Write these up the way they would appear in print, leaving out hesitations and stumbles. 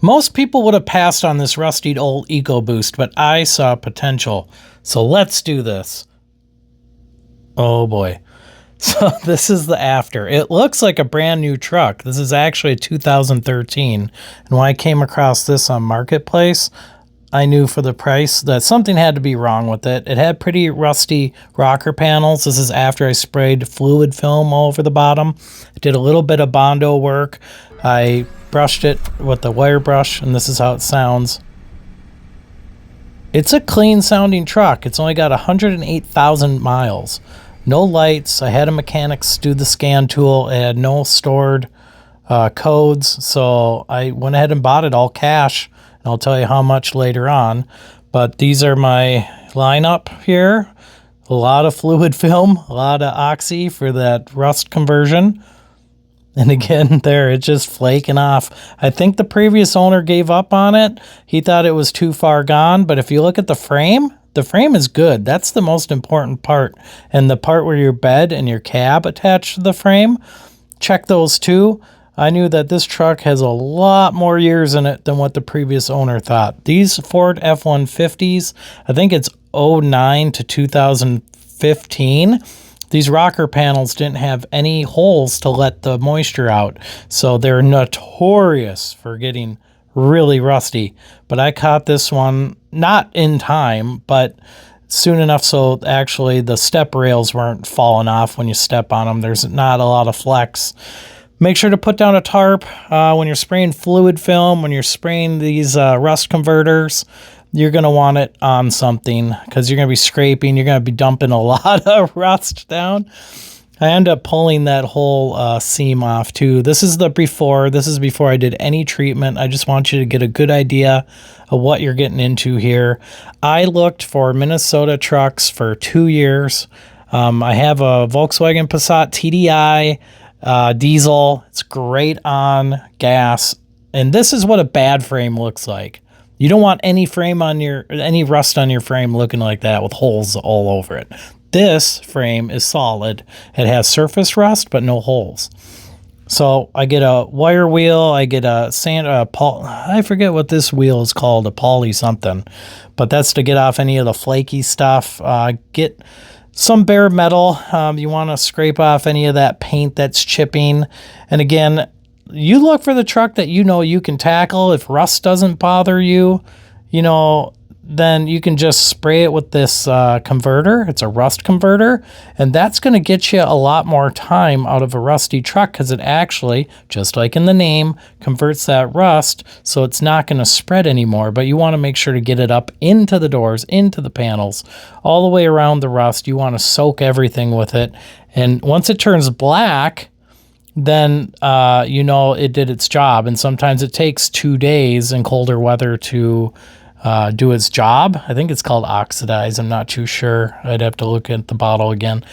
Most people would have passed on this rusty old EcoBoost, but I saw potential. So let's do this. Oh boy. So this is the after. It looks like a brand new truck. This is actually a 2013. And when I came across this on Marketplace, I knew for the price that something had to be wrong with it. It had pretty rusty rocker panels. This is after I sprayed fluid film all over the bottom. I did a little bit of Bondo work. I brushed it with the wire brush, and this is how it sounds. It's a clean sounding truck. It's only got 108,000 miles. No lights. I had a mechanics do the scan tool. It had no stored codes, so I went ahead and bought it all cash. And I'll tell you how much later on. But these are my lineup here. A lot of fluid film, a lot of oxy for that rust conversion. And again, there, it's just flaking off. I think the previous owner gave up on it. He thought it was too far gone. But if you look at the frame is good. That's the most important part. And the part where your bed and your cab attach to the frame, check those too. I knew that this truck has a lot more years in it than what the previous owner thought. These Ford F150s, I think it's 09 to 2015. These rocker panels didn't have any holes to let the moisture out. So they're notorious for getting really rusty. But I caught this one not in time, but soon enough so actually the step rails weren't falling off when you step on them. There's not a lot of flex. Make sure to put down a tarp when you're spraying fluid film, when you're spraying these rust converters. You're going to want it on something because you're going to be scraping. You're going to be dumping a lot of rust down. I end up pulling that whole seam off too. This is the before. This is before I did any treatment. I just want you to get a good idea of what you're getting into here. I looked for Minnesota trucks for 2 years. I have a Volkswagen Passat TDI diesel. It's great on gas. And this is what a bad frame looks like. You don't want any rust on your frame looking like that with holes all over it. This frame is solid. It has surface rust, but no holes. So I get a wire wheel. I get a I forget what this wheel is called, a poly something, but that's to get off any of the flaky stuff. Get some bare metal. You want to scrape off any of that paint that's chipping. And again, you look for the truck that you know you can tackle. If rust doesn't bother you, then you can just spray it with this converter. It's a rust converter, and that's going to get you a lot more time out of a rusty truck because it actually, just like in the name, converts that rust so it's not going to spread anymore. But you want to make sure to get it up into the doors, into the panels, all the way around the rust. You want to soak everything with it. And once it turns black, then it did its job. And sometimes it takes 2 days in colder weather to do its job. I think it's called oxidize. I'm not too sure. I'd have to look at the bottle again.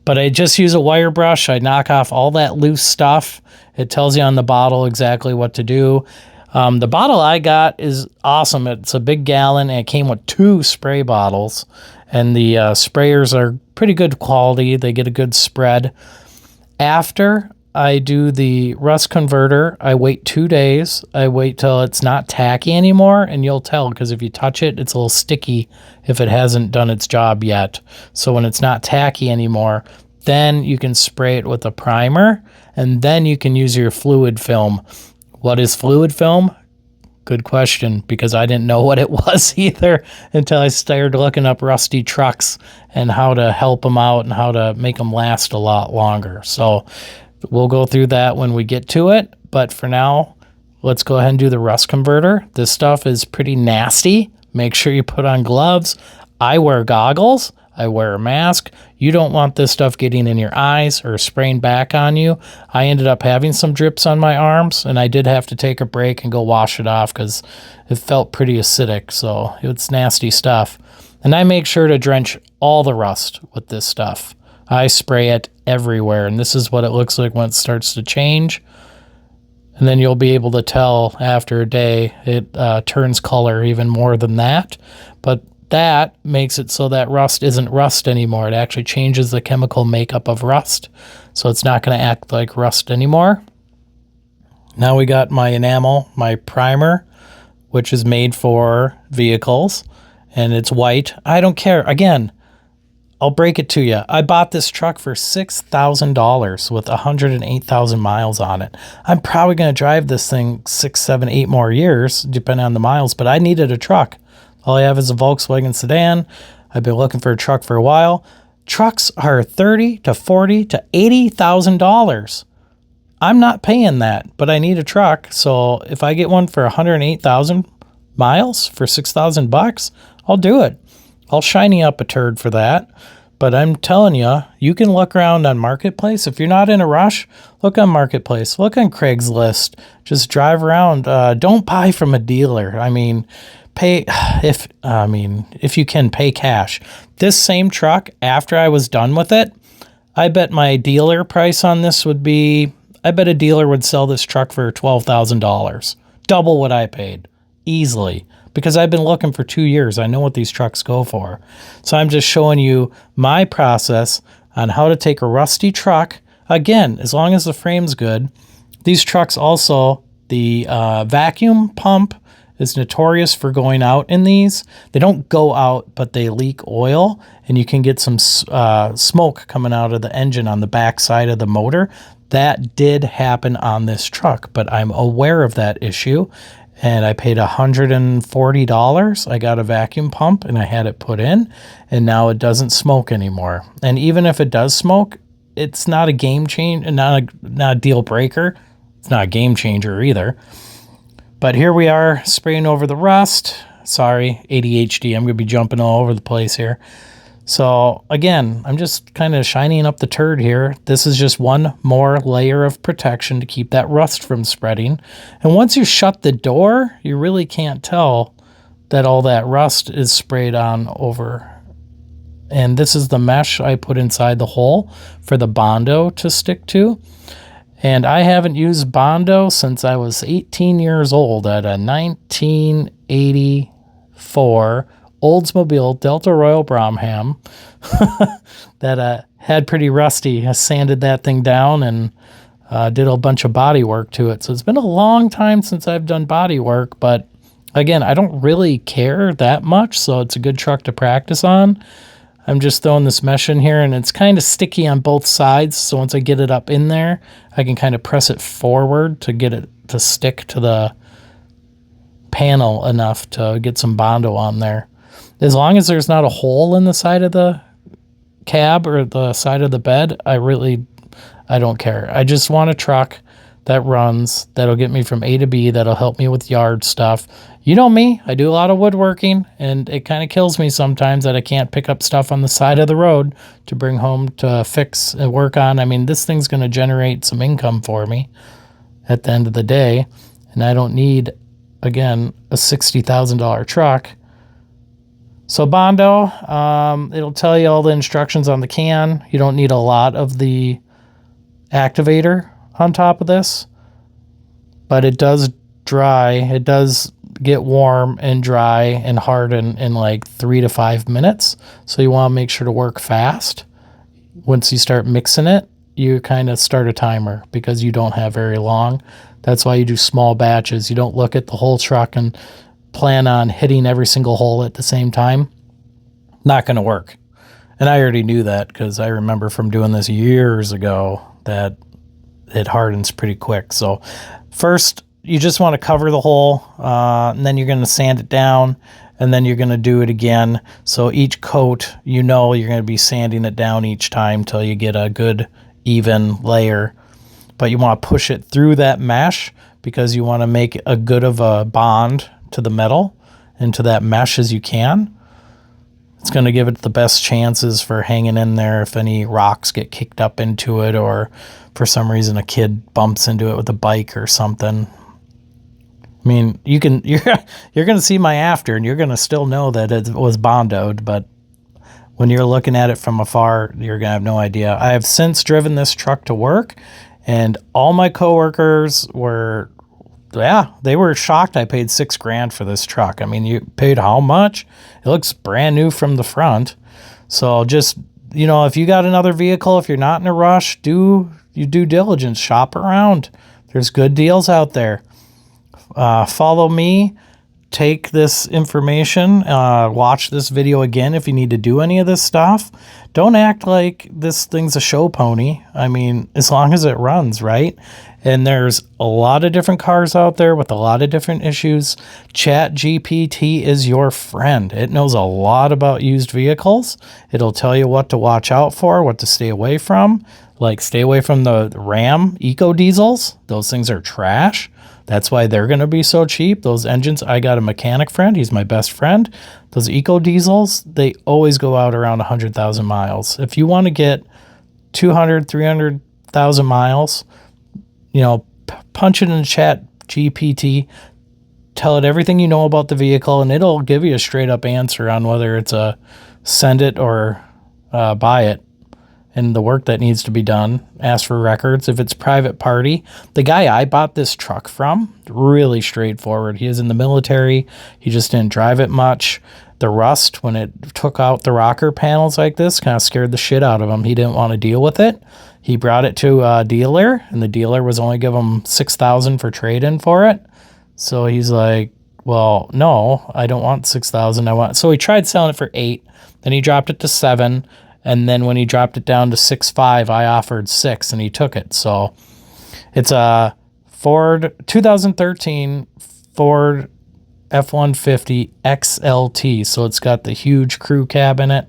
But I just use a wire brush. I knock off all that loose stuff. It tells you on the bottle exactly what to do. The bottle I got is awesome. It's a big gallon, and it came with 2 spray bottles. And the sprayers are pretty good quality. They get a good spread. After I do the rust converter, I wait 2 days. I wait till it's not tacky anymore, and you'll tell because if you touch it, it's a little sticky if it hasn't done its job yet. So when it's not tacky anymore, then you can spray it with a primer, and then you can use your fluid film. What is fluid film? Good question, because I didn't know what it was either until I started looking up rusty trucks and how to help them out and how to make them last a lot longer. So we'll go through that when we get to it. But for now, let's go ahead and do the rust converter. This stuff is pretty nasty. Make sure you put on gloves. I wear goggles. I wear a mask. You don't want this stuff getting in your eyes or spraying back on you. I ended up having some drips on my arms, and I did have to take a break and go wash it off because it felt pretty acidic. So it's nasty stuff. And I make sure to drench all the rust with this stuff. I spray it everywhere, and this is what it looks like when it starts to change. And then you'll be able to tell after a day it turns color even more than that. But that makes it so that rust isn't rust anymore. It actually changes the chemical makeup of rust, so it's not going to act like rust anymore. Now we got my enamel, my primer, which is made for vehicles, and it's white. I don't care. Again, I'll break it to you. I bought this truck for $6,000 with 108,000 miles on it. I'm probably going to drive this thing 6, 7, 8 more years, depending on the miles, but I needed a truck. All I have is a Volkswagen sedan. I've been looking for a truck for a while. Trucks are $30,000 to $40,000 to $80,000. I'm not paying that, but I need a truck. So if I get one for 108,000 miles for $6,000, I'll do it. I'll shiny up a turd for that. But I'm telling you, you can look around on Marketplace. If you're not in a rush, look on Marketplace. Look on Craigslist. Just drive around. Don't buy from a dealer. I mean, if you can, pay cash. This same truck, after I was done with it, I bet my dealer price on this would be, I bet a dealer would sell this truck for $12,000. Double what I paid. Easily. Because I've been looking for 2 years. I know what these trucks go for. So I'm just showing you my process on how to take a rusty truck. Again, as long as the frame's good. These trucks also, the vacuum pump is notorious for going out in these. They don't go out, but they leak oil, and you can get some smoke coming out of the engine on the back side of the motor. That did happen on this truck, but I'm aware of that issue. And I paid $140. I got a vacuum pump and I had it put in, and now it doesn't smoke anymore. And even if it does smoke, it's not a game changer, not a deal breaker. It's not a game changer either. But here we are spraying over the rust. Sorry, ADHD. I'm going to be jumping all over the place here. So again, I'm just kind of shining up the turd here. This is just one more layer of protection to keep that rust from spreading. And once you shut the door, you really can't tell that all that rust is sprayed on over. And this is the mesh I put inside the hole for the Bondo to stick to. And I haven't used Bondo since I was 18 years old at a 1984 Oldsmobile Delta Royal Bromham that had pretty rusty. I sanded that thing down and did a bunch of body work to it. So it's been a long time since I've done body work, but again, I don't really care that much, so it's a good truck to practice on. I'm just throwing this mesh in here, and it's kind of sticky on both sides, so once I get it up in there, I can kind of press it forward to get it to stick to the panel enough to get some Bondo on there. As long as there's not a hole in the side of the cab or the side of the bed, I don't care. I just want a truck that runs, that'll get me from A to B, that'll help me with yard stuff. You know me, I do a lot of woodworking, and it kind of kills me sometimes that I can't pick up stuff on the side of the road to bring home to fix and work on. I mean, this thing's going to generate some income for me at the end of the day, and I don't need, again, a $60,000 truck. So Bondo, it'll tell you all the instructions on the can. You don't need a lot of the activator on top of this, but it does dry. It does get warm and dry and harden in like 3 to 5 minutes. So you want to make sure to work fast. Once you start mixing it, you kind of start a timer because you don't have very long. That's why you do small batches. You don't look at the whole truck and plan on hitting every single hole at the same time. Not going to work. And I already knew that because I remember from doing this years ago that it hardens pretty quick. So first, you just want to cover the hole, and then you're going to sand it down, and then you're going to do it again. So each coat, you're going to be sanding it down each time till you get a good even layer. But you want to push it through that mesh because you want to make a good of a bond to the metal and to that mesh as you can. It's going to give it the best chances for hanging in there if any rocks get kicked up into it, or for some reason a kid bumps into it with a bike or something. I mean, you're going to see my after, and you're going to still know that it was Bondoed, but when you're looking at it from afar, you're going to have no idea. I have since driven this truck to work, and all my coworkers were, they were shocked I paid $6,000 for this truck. I mean, you paid how much? It looks brand new from the front. So just, if you got another vehicle, if you're not in a rush, do your due diligence, shop around, There's good deals out there. Follow me. Take this information, watch this video again if you need to do any of this stuff. Don't act like this thing's a show pony. I mean, as long as it runs, right? And there's a lot of different cars out there with a lot of different issues. ChatGPT is your friend. It knows a lot about used vehicles. It'll tell you what to watch out for, what to stay away from. Like, stay away from the Ram Eco Diesels. Those things are trash. That's why they're going to be so cheap. Those engines, I got a mechanic friend. He's my best friend. Those Eco Diesels, they always go out around 100,000 miles. If you want to get 200, 300,000 miles, punch it in Chat GPT, tell it everything you know about the vehicle, and it'll give you a straight up answer on whether it's a send it or buy it. And the work that needs to be done. Ask for records. If it's private party, the guy I bought this truck from, really straightforward. He is in the military. He just didn't drive it much. The rust, when it took out the rocker panels like this, kind of scared the shit out of him. He didn't want to deal with it. He brought it to a dealer, and the dealer was only giving him $6,000 for trade-in for it. So he's like, well, no, I don't want $6,000. So he tried selling it for $8,000. Then he dropped it to $7,000. And then when he dropped it down to 6.5, I offered 6 and he took it. So it's a 2013 Ford F150 XLT. So it's got the huge crew cab in it.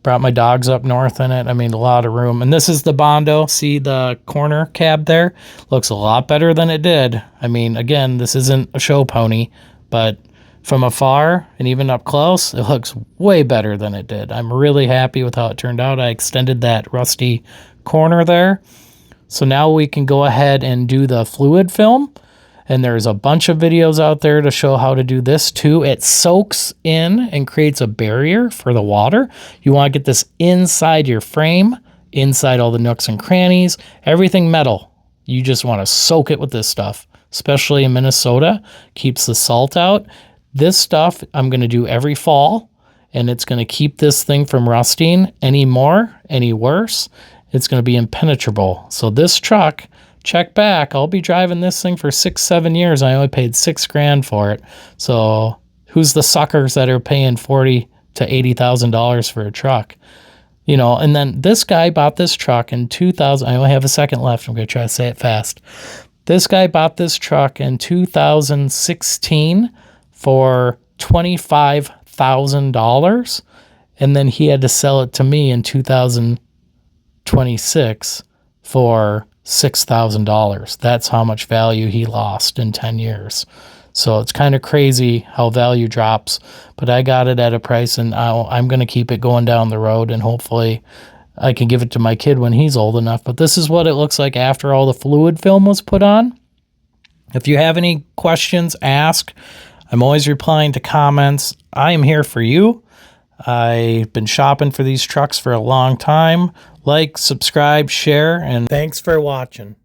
Brought my dogs up north in it. I mean, a lot of room. And this is the Bondo. See the corner cab there? Looks a lot better than it did. I mean, again, this isn't a show pony, but from afar and even up close, it looks way better than it did. I'm really happy with how it turned out. I extended that rusty corner there. So now we can go ahead and do the fluid film. And there's a bunch of videos out there to show how to do this too. It soaks in and creates a barrier for the water. You want to get this inside your frame, inside all the nooks and crannies, everything metal. You just want to soak it with this stuff, especially in Minnesota. Keeps the salt out. This stuff I'm going to do every fall, and it's going to keep this thing from rusting any more, any worse. It's going to be impenetrable. So this truck, check back, I'll be driving this thing for 6-7 years. I only paid $6,000 for it. So who's the suckers that are paying $40,000 to $80,000 for a truck? And then this guy bought this truck in 2000. I only have a second left. I'm going to try to say it fast. This guy bought this truck in 2016 for $25,000, and then he had to sell it to me in 2026 for $6,000. That's how much value he lost in 10 years. So it's kind of crazy how value drops, but I got it at a price, and I'm going to keep it going down the road, and hopefully I can give it to my kid when he's old enough. But this is what it looks like after all the fluid film was put on. If you have any questions, ask. I'm always replying to comments. I am here for you. I've been shopping for these trucks for a long time. Like, subscribe, share, and thanks for watching.